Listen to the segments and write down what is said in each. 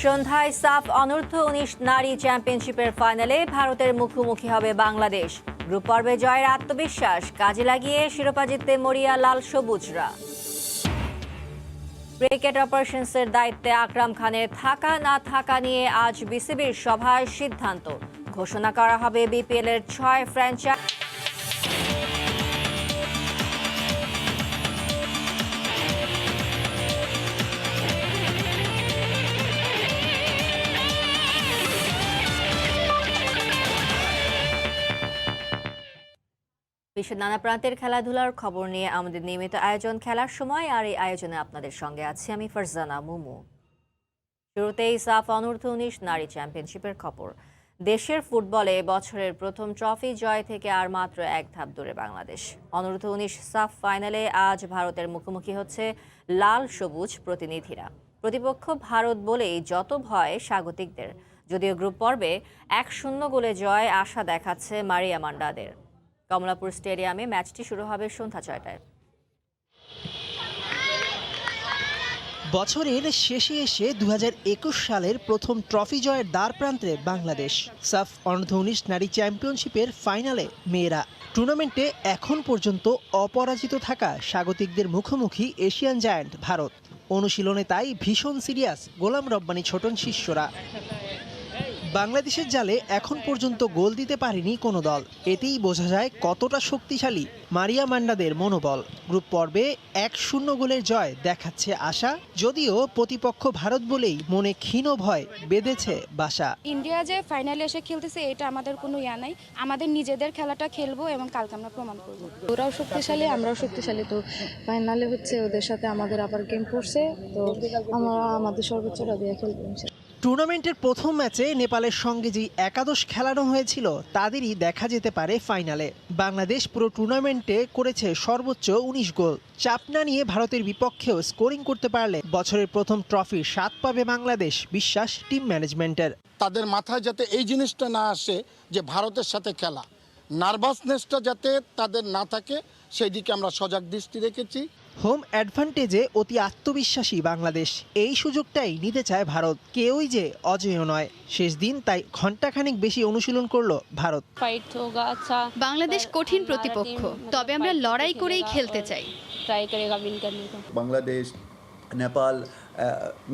সন্ধ্যায় সাফ অনূর্ধ্ব-19 নারী চ্যাম্পিয়নশিপের ফাইনালে ভারতের মুখোমুখি হবে বাংলাদেশ। গ্রুপ পর্বে জয়ের আত্মবিশ্বাস কাজে লাগিয়ে শিরোপা জিততে মরিয়া লাল সবুজরা। ক্রিকেট অপারেশনসের দায়িত্বে আকরাম খানের থাকা না থাকা নিয়ে আজ বিসিবির সভায় সিদ্ধান্ত ঘোষণা করা হবে বিপিএল এর 6 ফ্র্যাঞ্চাইজ। বিশ্বের নানা প্রান্তের খেলাধুলার খবর নিয়ে আমাদের নিয়মিত আয়োজন খেলার সময়, আর এই আয়োজনে আপনাদের সঙ্গে আছি আমি ফারজানা মুমু। শুরুতেই সাফ অনূর্ধ্ব-19 নারী চ্যাম্পিয়নশিপের খবর। দেশের ফুটবলে বছরের প্রথম ট্রফি জয় থেকে আর মাত্র এক ধাপ দূরে বাংলাদেশ। অনূর্ধ্ব-19 সাফ ফাইনালে আজ ভারতের মুখোমুখি হচ্ছে লাল সবুজ প্রতিনিধিরা। প্রতিপক্ষ ভারত বলেই যত ভয় স্বাগতিকদের, যদিও গ্রুপ পর্বে 1-0 গোলে জয় আশা দেখাচ্ছে মারিয়া মান্ডাদের। কমলাপুর স্টেডিয়ামে ম্যাচটি শুরু হবে সন্ধ্যা 6টায়। বছরের শেষে এসে 2021 সালের প্রথম ট্রফি জয়ের দ্বার প্রান্তে বাংলাদেশ। সাফ অনূর্ধ্ব-19 নারী চ্যাম্পিয়নশিপের ফাইনালে মেয়েরা। টুর্নামেন্টে এখন পর্যন্ত অপরাজিত থাকা স্বাগতিকদের মুখোমুখি এশিয়ান জায়ান্ট ভারত। অনুশীলনে তাই ভীষণ সিরিয়াস গোলাম রব্বানী ছোটন শিষ্যরা। বাংলাদেশের জালে এখন পর্যন্ত গোল দিতে পারেনি কোনো দল। এতেই বোঝা যায় কতটা শক্তিশালী মারিয়া মান্ডাদের মনোবল। গ্রুপ পর্বে 1-0 গোলের জয় দেখাচ্ছে আশা, যদিও প্রতিপক্ষ ভারত বলেই মনে ক্ষীণ ভয় বেঁধেছে বাসা। ইন্ডিয়া যে ফাইনালে এসে খেলতেছে এটা আমাদের কোনো ইয়া নাই, আমাদের নিজেদের খেলাটা খেলবো এবং কালকে আমরা প্রমাণ করবো। ওরাও শক্তিশালী, আমরাও শক্তিশালী, তো ফাইনালে হচ্ছে ওদের সাথে আমাদের আবার গেম পড়ছে, তো আমরা আমাদের সর্বোচ্চটা দিয়ে খেলবো। টুর্নামেন্টের প্রথম ম্যাচে নেপালের সঙ্গে যে একাদশ খেলানো হয়েছিল তাদেরই দেখা যেতে পারে ফাইনালে। বাংলাদেশ পুরো টুর্নামেন্টে করেছে সর্বোচ্চ 19 গোল। চাপ না নিয়ে ভারতের বিপক্ষেও স্কোরিং করতে পারলে বছরের প্রথম ট্রফির স্বাদ পাবে বাংলাদেশ, বিশ্বাস টিম ম্যানেজমেন্টের। তাদের মাথায় যাতে এই জিনিসটা না আসে যে ভারতের সাথে খেলা, নার্ভাসনেসটা যাতে তাদের না থাকে সেই দিকে আমরা সজাগ দৃষ্টি রেখেছি। হোম অ্যাডভান্টেজে অতি আত্মবিশ্বাসী বাংলাদেশ। এই সুযোগটাই নিতে চায় ভারত। কেউই যে অজেয় নয়। শেষ দিন তাই ঘণ্টাখানিক বেশি অনুশীলন করলো ভারত। বাংলাদেশ কঠিন প্রতিপক্ষ, তবে আমরা লড়াই করেই খেলতে চাই। Bangladesh, Nepal,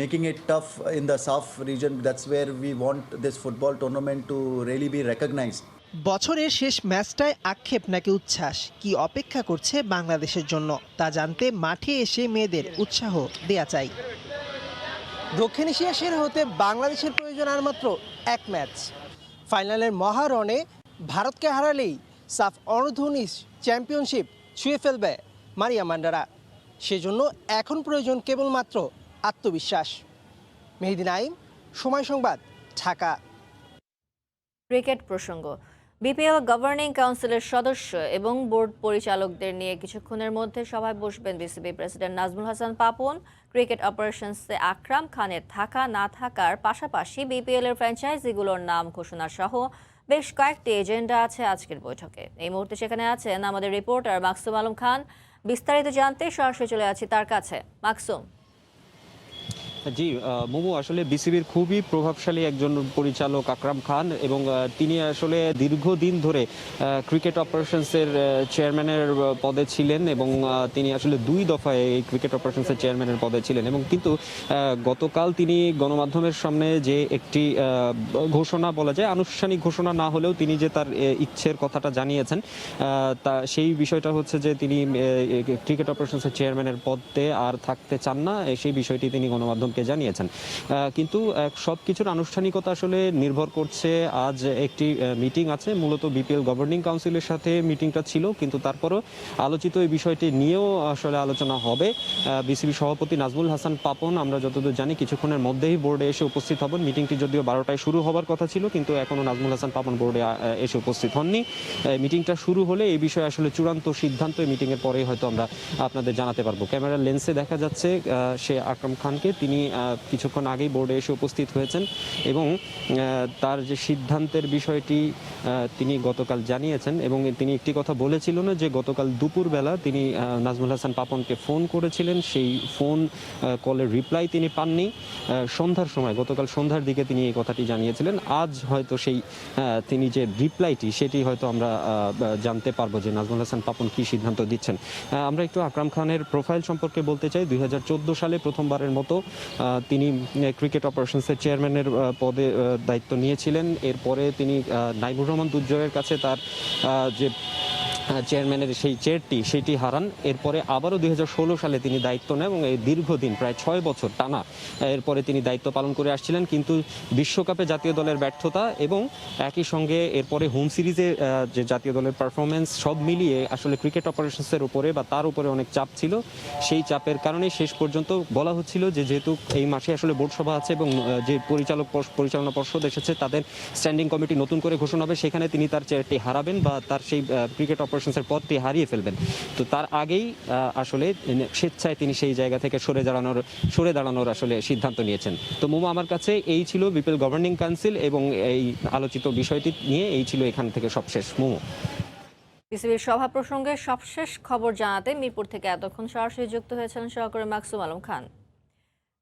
making it tough in the SAF region. That's where we want this football tournament to really be recognized. বছরের শেষ ম্যাচটায় আক্ষেপ নাকি উচ্ছ্বাস, কি অপেক্ষা করছে বাংলাদেশের জন্য তা জানতে মাঠে এসে মেয়েদের উৎসাহ দেয়া চাই। দক্ষিণ এশিয়া সেরা হতে বাংলাদেশের প্রয়োজন আর মাত্র এক ম্যাচ। ফাইনালের মহারণে ভারতকে হারালেই সাফ অনূর্ধ্ব-19 চ্যাম্পিয়নশিপ ছুঁয়ে ফেলবে মারিয়া মান্ডারা। সেজন্য এখন প্রয়োজন কেবলমাত্র আত্মবিশ্বাস। মেহেদী নাইম, সময় সংবাদ, ঢাকা। ক্রিকেট প্রসঙ্গ। বিপিএল গভর্নিং কাউন্সিলের সদস্য এবং বোর্ড পরিচালকদের নিয়ে কিছুক্ষণের মধ্যে সভায় বসবেন BCB president Nazmul Hasan Papon. Cricket অপারেশনসে আকরাম খানের থাকা না থাকার পাশাপাশি বিপিএল এর ফ্র্যাঞ্চাইজিগুলোর নাম ঘোষণা সহ বেশ কয়েকটি এজেন্ডা আছে আজকের বৈঠকে। এই মুহূর্তে সেখানে আছেন আমাদের রিপোর্টার মাকসুম আলম খান। বিস্তারিত জানতে সরাসরি চলে আছি তার কাছে। মাকসুম। জি মোমো, আসলে বিসিবির খুবই প্রভাবশালী একজন পরিচালক আকরাম খান, এবং তিনি আসলে দীর্ঘদিন ধরে ক্রিকেট অপারেশনসের চেয়ারম্যানের পদে ছিলেন, এবং তিনি আসলে 2 দফায় এই ক্রিকেট অপারেশনসের চেয়ারম্যানের পদে ছিলেন। এবং কিন্তু গতকাল তিনি গণমাধ্যমের সামনে যে একটি ঘোষণা বলা যায়, আনুষ্ঠানিক ঘোষণা না হলেও তিনি যে তার ইচ্ছের কথাটা জানিয়েছেন, তা সেই বিষয়টা হচ্ছে যে তিনি ক্রিকেট অপারেশনসের চেয়ারম্যানের পদে আর থাকতে চান না, সেই বিষয়টি তিনি গণমাধ্যম জানিয়েছেন। কিন্তু সব কিছুর আনুষ্ঠানিকতা আসলে নির্ভর করছে। আজ একটি মিটিং আছে, মূলত বিপিএল গভর্নিং কাউন্সিলের সাথে মিটিংটা ছিল, কিন্তু তারপরও আলোচিত এই বিষয়টি নিয়েও আসলে আলোচনা হবে। বিসিবি সভাপতি নাজমুল হাসান পাপন, আমরা যতদূর জানি কিছুক্ষণের মধ্যেই বোর্ডে এসে উপস্থিত হবেন। মিটিংটি যদিও 12টায় শুরু হবার কথা ছিল, কিন্তু এখনও নাজমুল হাসান পাপন বোর্ডে এসে উপস্থিত হননি। মিটিংটা শুরু হলে এই বিষয়ে আসলে চূড়ান্ত সিদ্ধান্ত মিটিংয়ের পরেই হয়তো আমরা আপনাদের জানাতে পারবো। ক্যামেরার লেন্সে দেখা যাচ্ছে সে আকরাম খানকে, তিনি কিছুক্ষণ আগেই বোর্ডে এসে উপস্থিত হয়েছেন এবং তার যে সিদ্ধান্তের বিষয়টি তিনি গতকাল জানিয়েছেন এবং তিনি একটি কথা বলেছিলেন যে গতকাল দুপুরবেলা তিনি নাজমুল হাসান পাপনকে ফোন করেছিলেন, সেই ফোন কলের রিপ্লাই তিনি পাননি। সন্ধ্যার সময়, গতকাল সন্ধ্যার দিকে তিনি এই কথাটি জানিয়েছিলেন। আজ হয়তো সেই তিনি যে রিপ্লাইটি সেটি হয়তো আমরা জানতে পারবো যে নাজমুল হাসান পাপন কী সিদ্ধান্ত দিচ্ছেন। আমরা একটু আকরাম খানের প্রোফাইল সম্পর্কে বলতে চাই। 2014 সালে প্রথমবারের মতো তিনি ক্রিকেট অপারেশনসের চেয়ারম্যানের পদে দায়িত্ব নিয়েছিলেন। এরপরে তিনি নাইমুর রহমান দুর্জয়ের কাছে তার যে চেয়ারম্যানের সেই চেয়ারটি সেটি হারান। এরপরে আবারও 2016 সালে তিনি দায়িত্ব নেন এবং এই দীর্ঘদিন প্রায় 6 বছর টানা এরপরে তিনি দায়িত্ব পালন করে আসছিলেন। কিন্তু বিশ্বকাপে জাতীয় দলের ব্যর্থতা এবং একই সঙ্গে এরপরে হোম সিরিজে যে জাতীয় দলের পারফরমেন্স সব মিলিয়ে আসলে ক্রিকেট অপারেশনসের উপরে বা তার উপরে অনেক চাপ ছিল। সেই চাপের কারণে শেষ পর্যন্ত বলা হচ্ছিল যে যেহেতু এই মাসে আসলে বোর্ড সভা আছে এবং যে পরিচালনা পর্ষদ এসেছে তাদের স্ট্যান্ডিং কমিটি নতুন করে ঘোষণা হবে, সেখানে তিনি তার চেয়ারটি হারাবেন বা তার সেই ক্রিকেট অপারেশনসের পদটি হারিয়ে ফেলবেন। তো তার আগেই আসলে স্বেচ্ছায় তিনি সেই জায়গা থেকে সরে দাঁড়ানোর আসলে সিদ্ধান্ত নিয়েছেন। তো মোমো, আমার কাছে এই ছিল বিপিএল গভর্নিং কাউন্সিল এবং এই আলোচিত বিষয়টি নিয়ে এই ছিল এখান থেকে সবশেষ। মোমো, বিসিবির সভা প্রসঙ্গে সবশেষ খবর জানাতে মিরপুর থেকে এতক্ষণ সরাসরি যুক্ত হয়েছেন সহকর্মী মাকসুম আলম খান।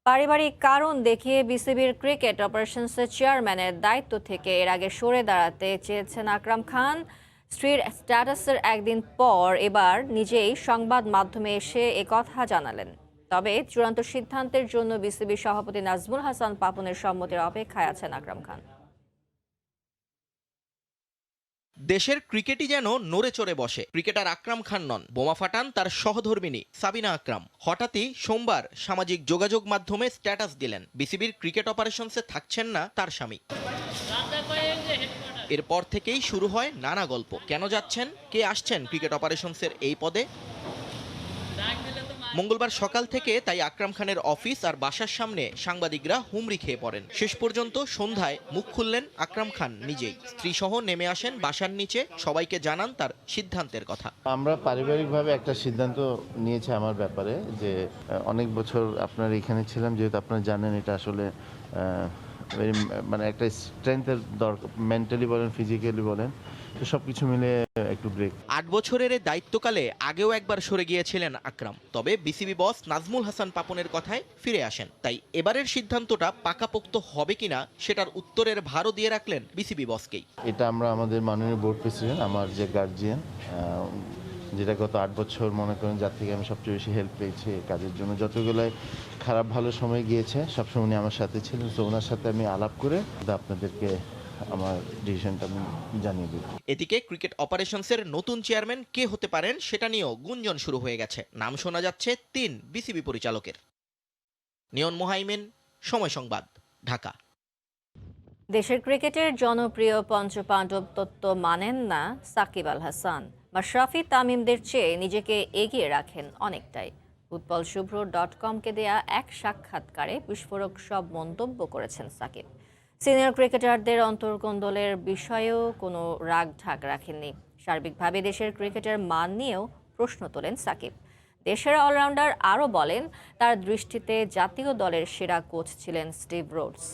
পারিবারিক কারণ দেখিয়ে বিসিবির ক্রিকেট অপারেশনসের চেয়ারম্যানের দায়িত্ব থেকে এর আগে সরে দাঁড়াতে চেয়েছেন আকরাম খান। স্ত্রীর স্ট্যাটাসের একদিন পর এবার নিজেই সংবাদ মাধ্যমে এসে একথা জানালেন। তবে চূড়ান্ত সিদ্ধান্তের জন্য বিসিবির সভাপতি নাজমুল হাসান পাপনের সম্মতির অপেক্ষায় আছেন আকরাম খান। দেশের ক্রিকেটই যেন নড়ে চড়ে বসে। ক্রিকেটার আকরাম খান নন, বোমা ফাটান তার সহধর্মিণী সাবিনা আকরাম। হঠাৎই সোমবার সামাজিক যোগাযোগ মাধ্যমে স্ট্যাটাস দিলেন বিসিবির ক্রিকেট অপারেশনসে থাকছেন না তার স্বামী। এরপর থেকেই শুরু হয় নানা গল্প। কেন যাচ্ছেন, কে আসছেন ক্রিকেট অপারেশনসের এই পদে। মঙ্গলবার সকাল থেকে তাই আকরাম খানের অফিস আর বাসার সামনে সাংবাদিকরা হুমড়ি খেয়ে পড়েন। শেষ পর্যন্ত সন্ধ্যায় মুখ খুললেন আকরাম খান নিজেই। স্ত্রী সহ নেমে আসেন বাসার নিচে, সবাইকে জানান তার সিদ্ধান্তের কথা। আমরা পারিবারিকভাবে একটা সিদ্ধান্ত নিয়েছি আমার ব্যাপারে, যে অনেক বছর আপনার এখানে ছিলাম, যেহেতু আপনারা জানেন এটা আসলে মানে একটা স্ট্রেংথের দরকার, মেন্টালি বলেন ফিজিক্যালি বলেন, তো সব কিছু মিলে একটু ব্রেক। 8 বছরের এই দায়িত্বকালে আগেও একবার সরে গিয়েছিলেন আকরাম, তবে বিসিবি বস নাজমুল হাসান পাপনের কথায় ফিরে আসেন। তাই এবারের সিদ্ধান্তটা পাকাপোক্ত হবে কিনা সেটার উত্তরের ভারও দিয়ে রাখলেন বিসিবি বসকেই। এটা আমরা আমাদের মাননীয় বোর্ড প্রেসিডেন্ট, আমার যে গার্জিয়ান, যেটা গত 8 বছর মনে করেন যার থেকে আমি সবচেয়ে বেশি হেল্প পেয়েছি কাজের জন্য, যতগুলোই খারাপ ভালো সময় গিয়েছে সবসময় উনি আমার সাথে ছিলেন। তো ওনার সাথে আমি আলাপ করে আপনাদেরকে আমার ডিসিশনটা আমি জানিয়ে দেব। এদিকে ক্রিকেট অপারেশনসের নতুন চেয়ারম্যান কে হতে পারেন সেটা নিয়েও গুঞ্জন শুরু হয়ে গেছে। নাম শোনা যাচ্ছে 3 বিসিবি পরিচালকের। নিয়ন মোহাইমিন, সময় সংবাদ, ঢাকা। দেশের ক্রিকেটের জনপ্রিয় পঞ্চপাণ্ডব তত্ত্ব মানেন না সাকিব আল হাসান। মাশরাফি তামিমদের চেয়ে নিজেকে এগিয়ে রাখেন অনেকটাই। ফুটবলশুভ্র.com-কে দেয়া এক সাক্ষাৎকারে বিস্ফোরক সব মন্তব্য করেছেন সাকিব। সিনিয়র ক্রিকেটারদের অন্তর্কোন্দলের বিষয়েও কোনো রাগ ঢাক রাখেননি। সার্বিকভাবে দেশের ক্রিকেটের মান নিয়েও প্রশ্ন তোলেন সাকিব। দেশের অলরাউন্ডার আরও বলেন, তার দৃষ্টিতে জাতীয় দলের সেরা কোচ ছিলেন স্টিভ রোডস।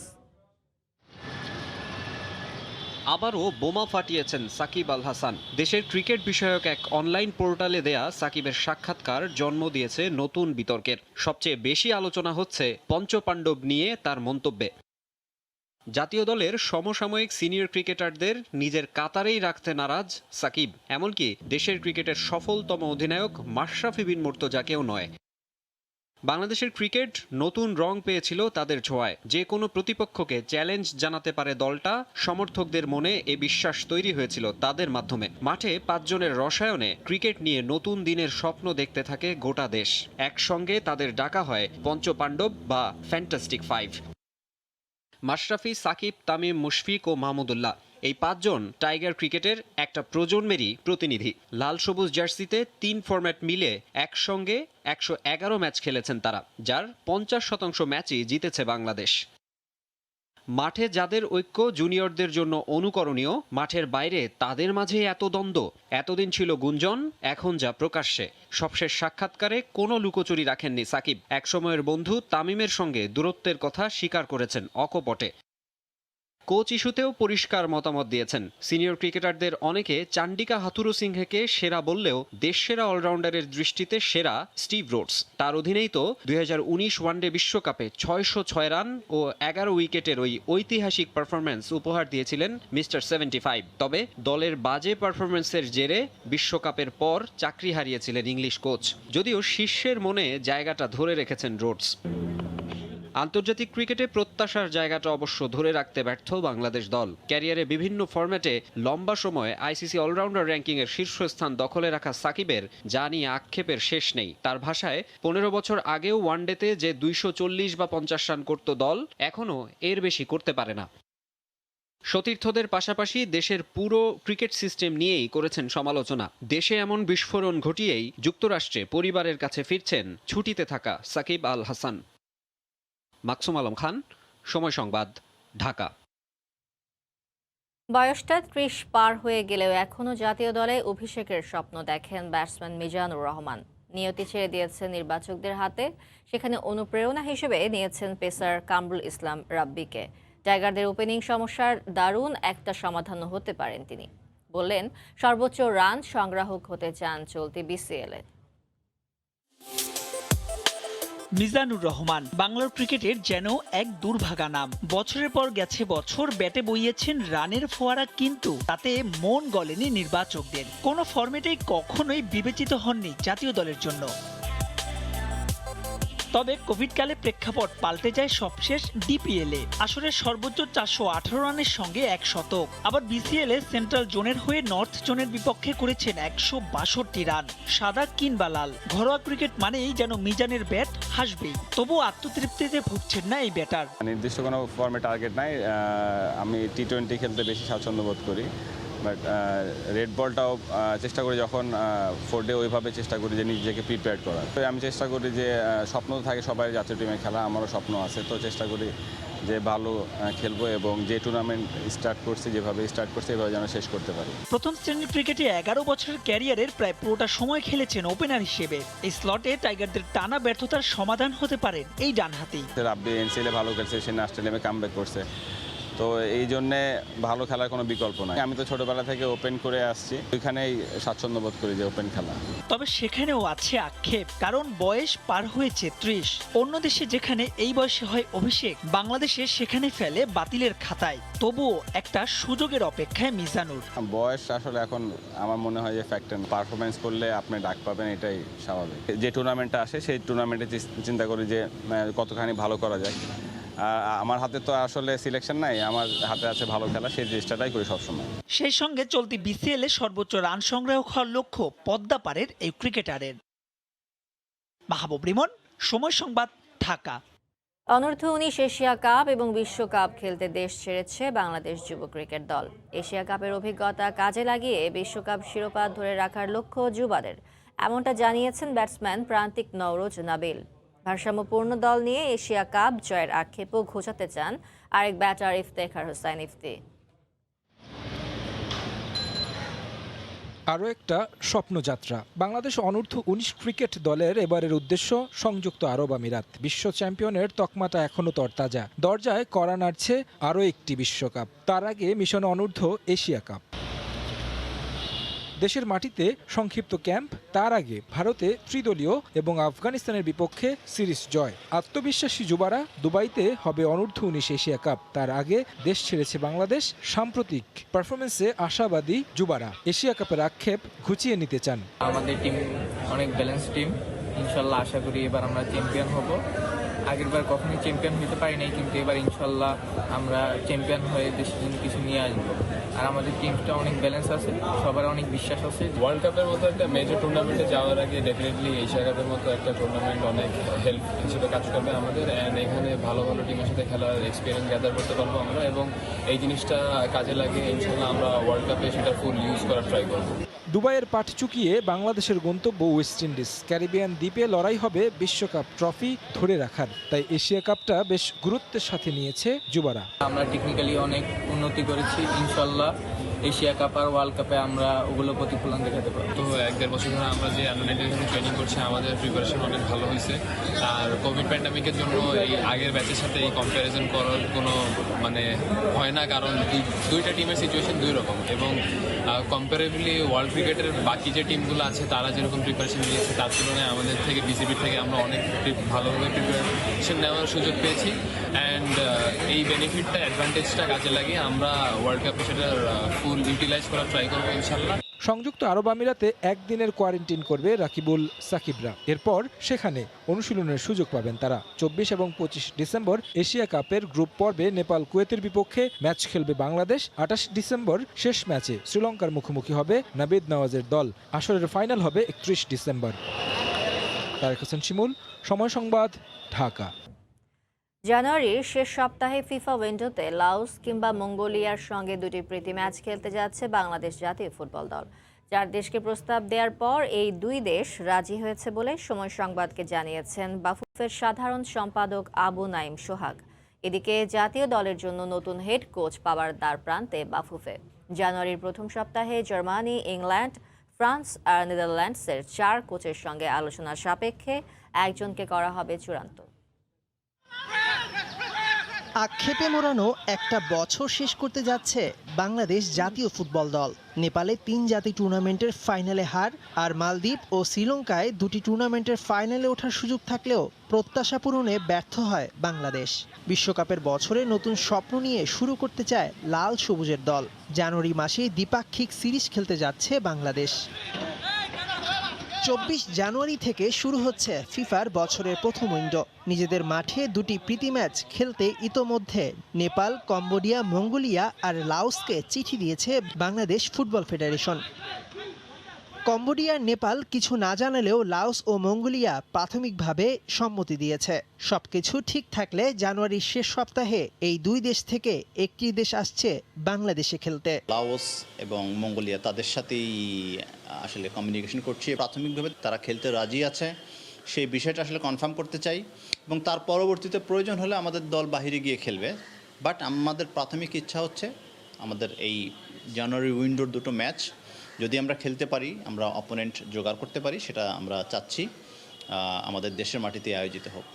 আবারও বোমা ফাটিয়েছেন সাকিব আল হাসান। দেশের ক্রিকেট বিষয়ক এক অনলাইন পোর্টালে দেয়া সাকিবের সাক্ষাৎকার জন্ম দিয়েছে নতুন বিতর্কের। সবচেয়ে বেশি আলোচনা হচ্ছে পঞ্চপাণ্ডব নিয়ে তার মন্তব্যে। জাতীয় দলের সমসাময়িক সিনিয়র ক্রিকেটারদের নিজের কাতারেই রাখতে নারাজ সাকিব, এমনকি দেশের ক্রিকেটের সফলতম অধিনায়ক মাশরাফি বিন মুর্তজাকেও নয়। বাংলাদেশের ক্রিকেট নতুন রং পেয়েছিল তাদের ছোঁয়ায়। যে কোনো প্রতিপক্ষকে চ্যালেঞ্জ জানাতে পারে দলটা, সমর্থকদের মনে এ বিশ্বাস তৈরি হয়েছিল তাদের মাধ্যমে। মাঠে 5 জনের রসায়নে ক্রিকেট নিয়ে নতুন দিনের স্বপ্ন দেখতে থাকে গোটা দেশ। একসঙ্গে তাদের ডাকা হয় পঞ্চপাণ্ডব বা ফ্যান্টাস্টিক 5। মাশরাফি, সাকিব, তামিম, মুশফিক ও মাহমুদুল্লাহ, এই 5 জন টাইগার ক্রিকেটের একটা প্রজন্মেরই প্রতিনিধি। লাল সবুজ জার্সিতে 3 ফরম্যাট মিলে একসঙ্গে 111 ম্যাচ খেলেছেন তারা, যার 50% ম্যাচই জিতেছে বাংলাদেশ। মাঠে যাদের ঐক্য জুনিয়রদের জন্য অনুকরণীয়, মাঠের বাইরে তাদের মাঝে এত দ্বন্দ্ব। এতদিন ছিল গুঞ্জন, এখন যা প্রকাশ্যে। সবশেষ সাক্ষাৎকারে কোনো লুকোচুরি রাখেননি সাকিব। একসময়ের বন্ধু তামিমের সঙ্গে দূরত্বের কথা স্বীকার করেছেন অকপটে। কোচ ইস্যুতেও পরিষ্কার মতামত দিয়েছেন। সিনিয়র ক্রিকেটারদের অনেকে চান্ডিকা হাথুরুসিংহেকে সেরা বললেও দেশসেরা অলরাউন্ডারের দৃষ্টিতে সেরা স্টিভ রোডস। তার অধীনেই তো 2019 ওয়ানডে বিশ্বকাপে 606 রান ও 11 উইকেটের ওই ঐতিহাসিক পারফরম্যান্স উপহার দিয়েছিলেন মিস্টার 75। তবে দলের বাজে পারফরম্যান্সের জেরে বিশ্বকাপের পর চাকরি হারিয়েছিলেন ইংলিশ কোচ, যদিও শীর্ষের মনে জায়গাটা ধরে রেখেছেন রোডস। আন্তর্জাতিক ক্রিকেটে প্রত্যাশার জায়গাটা অবশ্য ধরে রাখতে ব্যর্থ বাংলাদেশ দল। ক্যারিয়ারে বিভিন্ন ফরম্যাটে লম্বা সময় আইসিসি অলরাউন্ডার র্যাঙ্কিংয়ের শীর্ষস্থান দখলে রাখা সাকিবের যা নিয়ে আক্ষেপের শেষ নেই। তার ভাষায় 15 বছর আগেও ওয়ানডেতে যে 240 বা 50 রান করত দল, এখনও এর বেশি করতে পারে না। সতীর্থদের পাশাপাশি দেশের পুরো ক্রিকেট সিস্টেম নিয়েই করেছেন সমালোচনা। দেশে এমন বিস্ফোরণ ঘটিয়েই যুক্তরাষ্ট্রে পরিবারের কাছে ফিরছেন ছুটিতে থাকা সাকিব আল হাসান। মাকসুম আলম খান, সময় সংবাদ, ঢাকা। বয়সটা 30 পার হয়ে গেলেও এখনও জাতীয় দলে অভিষেকের স্বপ্ন দেখেন ব্যাটসম্যান মিজানুর রহমান। নিয়তি ছেড়ে দিয়েছেন নির্বাচকদের হাতে। সেখানে অনুপ্রেরণা হিসেবে নিয়েছেন পেসার কামরুল ইসলাম রাব্বিকে। টাইগারদের ওপেনিং সমস্যার দারুণ একটা সমাধান হতে পারেন তিনি। বললেন, সর্বোচ্চ রান সংগ্রাহক হতে চান চলতি বিসিএলে। মিজানুর রহমান বাংলার ক্রিকেটের যেন এক দুর্ভাগা নাম। বছরের পর গেছে বছর, ব্যাটে বইয়েছেন রানের ফোয়ারা, কিন্তু তাতে মন গলেনি নির্বাচকদের। কোনো ফরম্যাটেই কখনোই বিবেচিত হননি জাতীয় দলের জন্য। তবে কোভিডকালে প্রেক্ষাপট পাল্টে যায় সবশেষ ডিপিএলে। আসরের সর্বোচ্চ 418 রানের সঙ্গে 1 শতক। আবার বিসিএলে সেন্ট্রাল জোনের হয়ে নর্থ জোনের বিপক্ষে করেছেন 162 রান। সাদা কিংবা লাল, ঘরোয়া ক্রিকেট মানেই যেন মিজানের ব্যাট হাসবেই। তবু আত্মতৃপ্তিতে ভুগছেন না এই ব্যাটার। নির্দিষ্ট কোনো ফর্মে টার্গেট নাই। আমি টি20 খেলতে বেশি স্বাচ্ছন্দ্য বোধ করি, বাট রেড বলটাও চেষ্টা করি যখন 4 ডে ওইভাবে চেষ্টা করি যে নিজেকে প্রিপেয়ার করার। তো আমি চেষ্টা করি যে স্বপ্ন থাকে সবাই জাতীয় টিমে খেলা, আমারও স্বপ্ন আছে। তো চেষ্টা করি যে ভালো খেলবো এবং যে টুর্নামেন্ট স্টার্ট করছি যেভাবে স্টার্ট করছি এভাবে যেন শেষ করতে পারি। প্রথম শ্রেণীর ক্রিকেটে 11 বছরের ক্যারিয়ারের প্রায় পুরোটা সময় খেলেছেন ওপেনার হিসেবে। এই স্লটে টাইগারদের টানা ব্যর্থতার সমাধান হতে পারেন এই ডানহাতি। রাব্বি এনসিএলে ভালো খেলছে, সে অস্ট্রেলিয়ামে কামব্যাক করছে, তো এই জন্যে ভালো খেলার কোনো বিকল্প নাই। আমি তো ছোটবেলা থেকে ওপেন করে আসছি, ওইখানেই স্বাচ্ছন্দ্য বোধ করি যে ওপেন খেলা। তবে সেখানেও আছে আক্ষেপ, কারণ বয়স পার হয়েছে 30। অন্য দেশে যেখানে এই বয়সে হয় অভিষেক, বাংলাদেশে সেখানে ফেলে বাতিলের খাতায়। তবুও একটা সুযোগের অপেক্ষায় মিজানুর। বয়স আসলে এখন আমার মনে হয় যে ফ্যাক্টর, পারফরমেন্স করলে আপনি ডাক পাবেন, এটাই স্বাভাবিক। যে টুর্নামেন্টটা আসে সেই টুর্নামেন্টে চিন্তা করি যে কতখানি ভালো করা যায়। আমার হাতে তো আসলে সিলেকশন নাই, আমার হাতে আছে ভালো খেলা, সেই চেষ্টাটাই করি সবসময়। সেই সঙ্গে চলতি বিসিএলে সর্বোচ্চ রান সংগ্রহ হওয়ার লক্ষ্য পদ্মাপাড়ের এই ক্রিকেটারের। মাহবুব রিমন, সময় সংবাদ, ঢাকা। অনূর্ধ্ব-19 এশিয়া কাপ এবং বিশ্বকাপ খেলতে দেশ ছেড়েছে বাংলাদেশ যুব ক্রিকেট দল। এশিয়া কাপের অভিজ্ঞতা কাজে লাগিয়ে বিশ্বকাপ শিরোপা ধরে রাখার লক্ষ্য যুবাদের, এমনটা জানিয়েছেন ব্যাটসম্যান প্রান্তিক নওরোজ নাবিল। ভারসাম্যপূর্ণ দল নিয়ে এশিয়া কাপ জয়ের আক্ষেপও ঘোচাতে চান আরেক ব্যাটার ইফতেখার হোসাইন ইফতি। আরও একটা স্বপ্নযাত্রা। বাংলাদেশ অনূর্ধ্ব-19 ক্রিকেট দলের এবারের উদ্দেশ্য সংযুক্ত আরব আমিরাত। বিশ্ব চ্যাম্পিয়নের তকমাটা এখনও তরতাজা। দরজায় কড়া নাড়ছে আরও একটি বিশ্বকাপ, তার আগে মিশন অনূর্ধ্ব এশিয়া কাপ। দেশের মাটিতে সংক্ষিপ্ত ক্যাম্প, তার আগে ভারতে ত্রিদলীয় এবং আফগানিস্তানের বিপক্ষে সিরিজ জয়। আত্মবিশ্বাসী যুবারা দুবাইতে হবে অনূর্ধ্ব-19 এশিয়া কাপ, তার আগে দেশ ছেড়েছে বাংলাদেশ। সাম্প্রতিক পারফরমেন্সে আশাবাদী যুবারা এশিয়া কাপের আক্ষেপ ঘুচিয়ে নিতে চান। আমাদের টিম অনেক ব্যালেন্স টিম, ইনশাল্লাহ আশা করি এবার আমরা চ্যাম্পিয়ন হব। আগেরবার কখনোই চ্যাম্পিয়ন হতে পারি নাই, কিন্তু এবার ইনশাল্লাহ আমরা চ্যাম্পিয়ন হয়ে দেশের জন্য কিছু নিয়ে আসবো। আর আমাদের টিমটা অনেক ব্যালেন্স আছে, সবার অনেক বিশ্বাস আছে। ওয়ার্ল্ড কাপের মতো একটা মেজর টুর্নামেন্টে যাওয়ার আগে ডেফিনেটলি এশিয়া কাপের মতো একটা টুর্নামেন্ট অনেক হেল্প হিসেবে কাজ করবে আমাদের। অ্যান্ড এখানে ভালো ভালো টিমের সাথে খেলার এক্সপিরিয়েন্স গ্যাদার করতে পারবো আমরা, এবং এই জিনিসটা কাজে লাগে ইনশাল্লাহ আমরা ওয়ার্ল্ড কাপে সেটা ফুল ইউজ করার ট্রাই করবো। দুবাইয়ের পাট চুকিয়ে বাংলাদেশের গন্তব্য ওয়েস্ট ইন্ডিজ। ক্যারিবিয়ান দ্বীপে লড়াই হবে বিশ্বকাপ ট্রফি ধরে রাখার, তাই এশিয়া কাপটা বেশ গুরুত্বের সাথে নিয়েছে যুবারা। আমরা টেকনিক্যালি অনেক উন্নতি করেছি, ইনশাল্লাহ এশিয়া কাপ আর ওয়ার্ল্ড কাপে আমরা ওগুলো প্রতিফলন দেখাতে পারবো। তো 1-1.5 বছর ধরে আমরা যে আন্ডার-19 ট্রেনিং করছি, আমাদের প্রিপারেশন অনেক ভালো হয়েছে। আর কোভিড প্যান্ডামিকের জন্য এই আগের ব্যাচের সাথে এই কম্প্যারিজন করার কোনো হয় না, কারণ দুইটা টিমের সিচুয়েশন দুই রকম এবং কম্পারেবলি ওয়ার্ল্ড ক্রিকেটের বাকি যে টিমগুলো আছে তারা যেরকম প্রিপারেশন নিয়েছে তার তুলনায় আমাদের থেকে বিসিবির থেকে আমরা অনেক ভালোভাবে প্রিপারেশন নেওয়ার সুযোগ পেয়েছি। অ্যান্ড এই বেনিফিটটা অ্যাডভান্টেজটা কাজে লাগিয়ে আমরা ওয়ার্ল্ড কাপে সেটার ফুল ইউটিলাইজ করার ট্রাই করবো ইনশাল্লাহ। সংযুক্ত আরব আমিরাতে একদিনের কোয়ারেন্টিন করবে রাকিবুল সাকিবরা। এরপর সেখানে অনুশীলনের সুযোগ পাবেন তারা। 24 এবং 25 ডিসেম্বর এশিয়া কাপের গ্রুপ পর্বে নেপাল কুয়েতের বিপক্ষে ম্যাচ খেলবে বাংলাদেশ। 28 ডিসেম্বর শেষ ম্যাচে শ্রীলঙ্কার মুখোমুখি হবে নাবিদ নওয়াজের দল। আসরের ফাইনাল হবে 31 ডিসেম্বর। তারেক হোসেন শিমুল, সময় সংবাদ, ঢাকা। জানুয়ারির শেষ সপ্তাহে ফিফা উইন্ডোতে লাওস কিংবা মঙ্গোলিয়ার সঙ্গে দুটি প্রীতি ম্যাচ খেলতে যাচ্ছে বাংলাদেশ জাতীয় ফুটবল দল। 4 দেশকে প্রস্তাব দেওয়ার পর এই দুই দেশ রাজি হয়েছে বলে সময় সংবাদকে জানিয়েছেন বাফুফের সাধারণ সম্পাদক আবু নাইম সোহাগ। এদিকে জাতীয় দলের জন্য নতুন হেড কোচ পাওয়ার দ্বারপ্রান্তে বাফুফে। জানুয়ারির প্রথম সপ্তাহে জার্মানি, ইংল্যান্ড, ফ্রান্স আর নেদারল্যান্ডসের 4 কোচের সঙ্গে আলোচনা সাপেক্ষে একজনকে করা হবে চূড়ান্ত। আক্ষেপে মোড়ানো একটা বছর শেষ করতে যাচ্ছে বাংলাদেশ জাতীয় ফুটবল দল। নেপালে 3 জাতি টুর্নামেন্টের ফাইনালে হার, আর মালদ্বীপ ও শ্রীলঙ্কায় 2টি টুর্নামেন্টের ফাইনালে ওঠার সুযোগ থাকলেও প্রত্যাশা পূরণে ব্যর্থ হয় বাংলাদেশ। বিশ্বকাপের বছরে নতুন স্বপ্ন নিয়ে শুরু করতে চায় লাল সবুজের দল। জানুয়ারি মাসে দ্বিপাক্ষিক সিরিজ খেলতে যাচ্ছে বাংলাদেশ। 24 জানুয়ারি থেকে শুরু হচ্ছে ফিফার বছরের প্রথম উইন্ডো। নিজেদের মাঠে 2টি প্রীতি ম্যাচ খেলতে ইতোমধ্যে নেপাল, কম্বোডিয়া, মঙ্গোলিয়া আর লাওসকে চিঠি দিয়েছে বাংলাদেশ ফুটবল ফেডারেশন। কম্বোডিয়া আর নেপাল কিছু না জানালেও লাওস ও মঙ্গোলিয়া প্রাথমিকভাবে সম্মতি দিয়েছে। সবকিছু ঠিক থাকলে জানুয়ারির শেষ সপ্তাহে এই দুই দেশ থেকে একটি দেশ আসছে বাংলাদেশে খেলতে। লাওস এবং মঙ্গোলিয়া তাদের সাথেই আসলে কমিউনিকেশন করছি। প্রাথমিকভাবে তারা খেলতে রাজি আছে, সেই বিষয়টা আসলে কনফার্ম করতে চাই এবং তার পরবর্তীতে প্রয়োজন হলে আমাদের দল বাহিরে গিয়ে খেলবে। বাট আমাদের প্রাথমিক ইচ্ছা হচ্ছে আমাদের এই জানুয়ারি উইন্ডোর 2টো ম্যাচ যদি আমরা খেলতে পারি, আমরা অপোনেন্ট জোগাড় করতে পারি, সেটা আমরা চাচ্ছি আমাদের দেশের মাটিতে আয়োজিত হোক।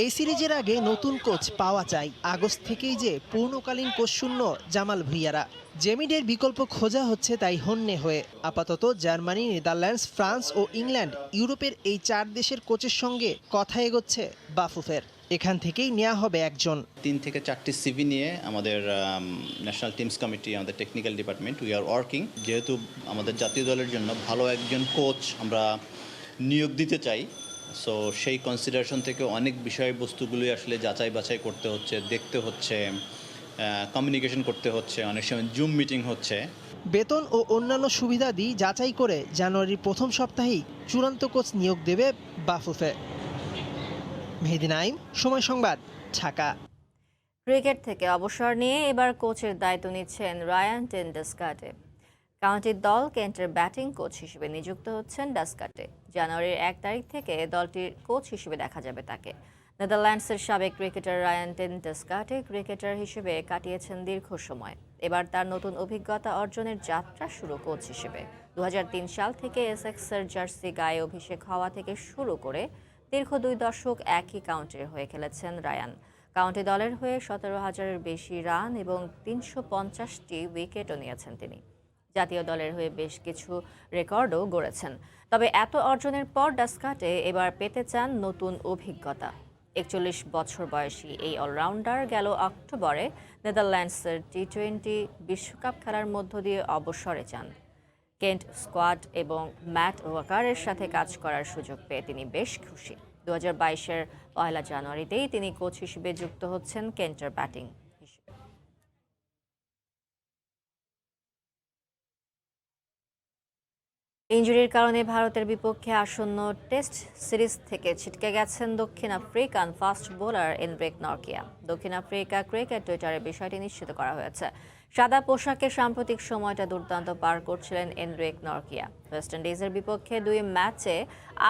এই সিরিজের আগে নতুন কোচ পাওয়া চাই। আগস্ট থেকেই যে পূর্ণকালীন কোচ শূন্য জামাল ভুঁইয়ারা। জেমিডের বিকল্প খোঁজা হচ্ছে তাই হন্যে হয়ে। আপাতত জার্মানি, নেদারল্যান্ডস, ফ্রান্স ও ইংল্যান্ড, ইউরোপের এই 4 দেশের কোচের সঙ্গে কথা এগোচ্ছে বাফুফের। এখান থেকেই নেওয়া হবে একজন। 3 থেকে 4টি সিভি নিয়ে আমাদের ন্যাশনাল টিমস কমিটি, আমাদের technical department, we are working. যেহেতু আমাদের জাতীয় দলের জন্য ভালো একজন কোচ আমরা নিয়োগ দিতে চাই, সো সেই কনসিডারেশন থেকে অনেক বিষয়বস্তুগুলোই আসলে যাচাই বাছাই করতে হচ্ছে, দেখতে হচ্ছে, কমিউনিকেশন করতে হচ্ছে, অনেক সময় জুম মিটিং হচ্ছে। বেতন ও অন্যান্য সুবিধাদি যাচাই করে জানুয়ারির প্রথম সপ্তাহেই চূড়ান্ত কোচ নিয়োগ দেবে বাফুফে। মেহেদী নাইম, সময় সংবাদ, ঢাকা। ক্রিকেট থেকে অবসর নিয়ে এবার কোচের দায়িত্ব নিচ্ছেন রায়ান টেন ডাসকাটে। কাউন্টির দল কেন্টের ব্যাটিং কোচ হিসেবে নিযুক্ত হচ্ছেন ডাসকাটে। জানুয়ারির 1 তারিখ থেকে দলটির কোচ হিসেবে দেখা যাবে তাকে। নেদারল্যান্ডসের সাবেক ক্রিকেটার রায়ান টেন ডাসকাটে ক্রিকেটার হিসেবে কাটিয়েছেন দীর্ঘ সময়। এবার তার নতুন অভিজ্ঞতা অর্জনের যাত্রা শুরু কোচ হিসেবে। 2003 সাল থেকে এসেক্সের জার্সি গায়ে অভিষেক হওয়া থেকে শুরু করে দীর্ঘ 2 দশক একই কাউন্টির হয়ে খেলেছেন রায়ান। কাউন্টি দলের হয়ে 17,000-এর বেশি রান এবং 350টি উইকেটও নিয়েছেন তিনি। জাতীয় দলের হয়ে বেশ কিছু রেকর্ডও গড়েছেন। তবে এত অর্জনের পর ডাসকাটে এবার পেতে চান নতুন অভিজ্ঞতা। 41 বছর বয়সী এই অলরাউন্ডার গেল অক্টোবরে নেদারল্যান্ডসের টি-20 বিশ্বকাপ খেলার মধ্য দিয়ে অবসরে যান। কেন্ট স্কোয়াড এবং ম্যাট ওয়াকারের সাথে কাজ করার সুযোগ পেয়ে তিনি বেশ খুশি। 2022-এর 1 জানুয়ারিতেই তিনি কোচ হিসেবে যুক্ত হচ্ছেন কেন্টের ব্যাটিং হিসেবে। ইনজুরির কারণে ভারতের বিপক্ষে আসন্ন টেস্ট সিরিজ থেকে ছিটকে গেছেন দক্ষিণ African fast bowler Anrich Nortje. দক্ষিণ আফ্রিকা ক্রিকেট টুইটারে বিষয়টি নিশ্চিত করা হয়েছে। সাদা পোশাকে সাম্প্রতিক সময়টা দুর্দান্ত পার করছিলেন এনরিক নরকিয়া। ওয়েস্ট ইন্ডিজের বিপক্ষে 2 ম্যাচে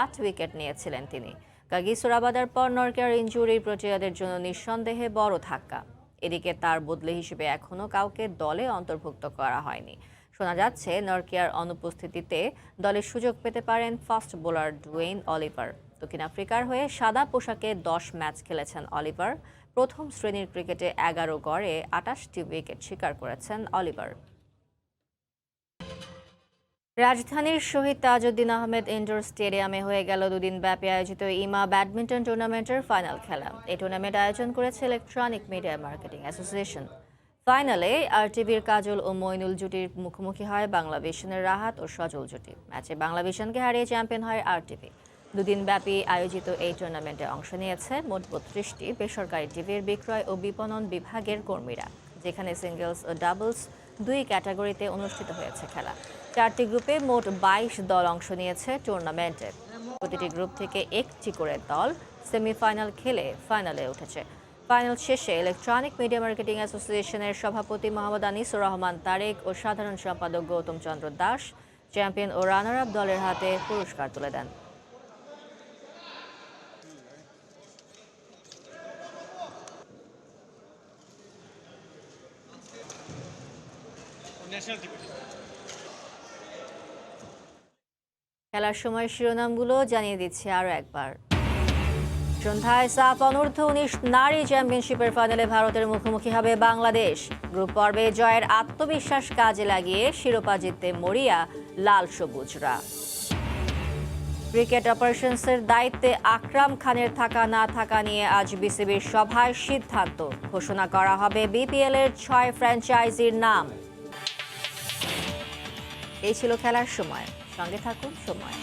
8 উইকেট নিয়েছিলেন তিনি। কাগিসো রাবাদার পর নরকিয়ার ইনজুরির প্রোটিয়াদের জন্য নিঃসন্দেহে বড় ধাক্কা। এদিকে তার বদলি হিসেবে এখনও কাউকে দলে অন্তর্ভুক্ত করা হয়নি। শোনা যাচ্ছে নরকিয়ার অনুপস্থিতিতে দলে সুযোগ পেতে পারেন ফাস্ট বোলার ডুয়েইন অলিভার। দক্ষিণ আফ্রিকার হয়ে সাদা পোশাকে 10 ম্যাচ খেলেছেন অলিভার। প্রথম শ্রেণীর ক্রিকেটে 11 গড়ে 28টি উইকেট শিকার করেছেন অলিভার। রাজধানীর শহীদ তাজউদ্দিন আহমেদ ইনডোর স্টেডিয়ামে হয়ে গেল 2 দিন ব্যাপী আয়োজিত ইমা ব্যাডমিন্টন টুর্নামেন্টের ফাইনাল খেলা। এই টুর্নামেন্ট আয়োজন করেছে ইলেকট্রনিক মিডিয়া মার্কেটিং অ্যাসোসিয়েশন। ফাইনালে আরটিভির কাজল ও মইনুল জুটির মুখোমুখি হয় বাংলাভিশনের রাহাত ও সজল জুটি। ম্যাচে বাংলাভিশনকে হারিয়ে চ্যাম্পিয়ন হয় আরটিভি। 2 দিন ব্যাপী আয়োজিত এই টুর্নামেন্টে অংশ নিয়েছে মোট 32টি বেসরকারি টিভির বিক্রয় ও বিপণন বিভাগের কর্মীরা, যেখানে সিঙ্গলস ও ডাবলস 2 ক্যাটাগরিতে অনুষ্ঠিত হয়েছে খেলা। 4টি গ্রুপে মোট 22 দল অংশ নিয়েছে টুর্নামেন্টে। প্রতিটি গ্রুপ থেকে 1টি করে দল সেমিফাইনাল খেলে ফাইনালে উঠেছে। ফাইনাল শেষে ইলেকট্রনিক মিডিয়া মার্কেটিং অ্যাসোসিয়েশনের সভাপতি মোহাম্মদ আনিসুর রহমান তারেক ও সাধারণ সম্পাদক গৌতম চন্দ্র দাস চ্যাম্পিয়ন ও রানার আপ দলের হাতে পুরস্কার তুলে দেন। খেলার সময় শিরোনামগুলো জানিয়ে দিচ্ছি আরও একবার। সন্ধ্যায় সাফ অনূর্ধ্ব-19 নারী চ্যাম্পিয়নশিপের ফাইনালে ভারতের মুখোমুখি হবে বাংলাদেশ। গ্রুপ পর্বে জয়ের আত্মবিশ্বাস কাজে লাগিয়ে শিরোপা জিততে মরিয়া লাল সবুজরা। ক্রিকেট অপারেশনসের দায়িত্বে আকরাম খানের থাকা না থাকা নিয়ে আজ বিসিবির সভায় সিদ্ধান্ত। ঘোষণা করা হবে বিপিএল এর 6 ফ্র্যাঞ্চাইজির নাম। এই ছিল খেলার সময়। সঙ্গে থাকুন সময়।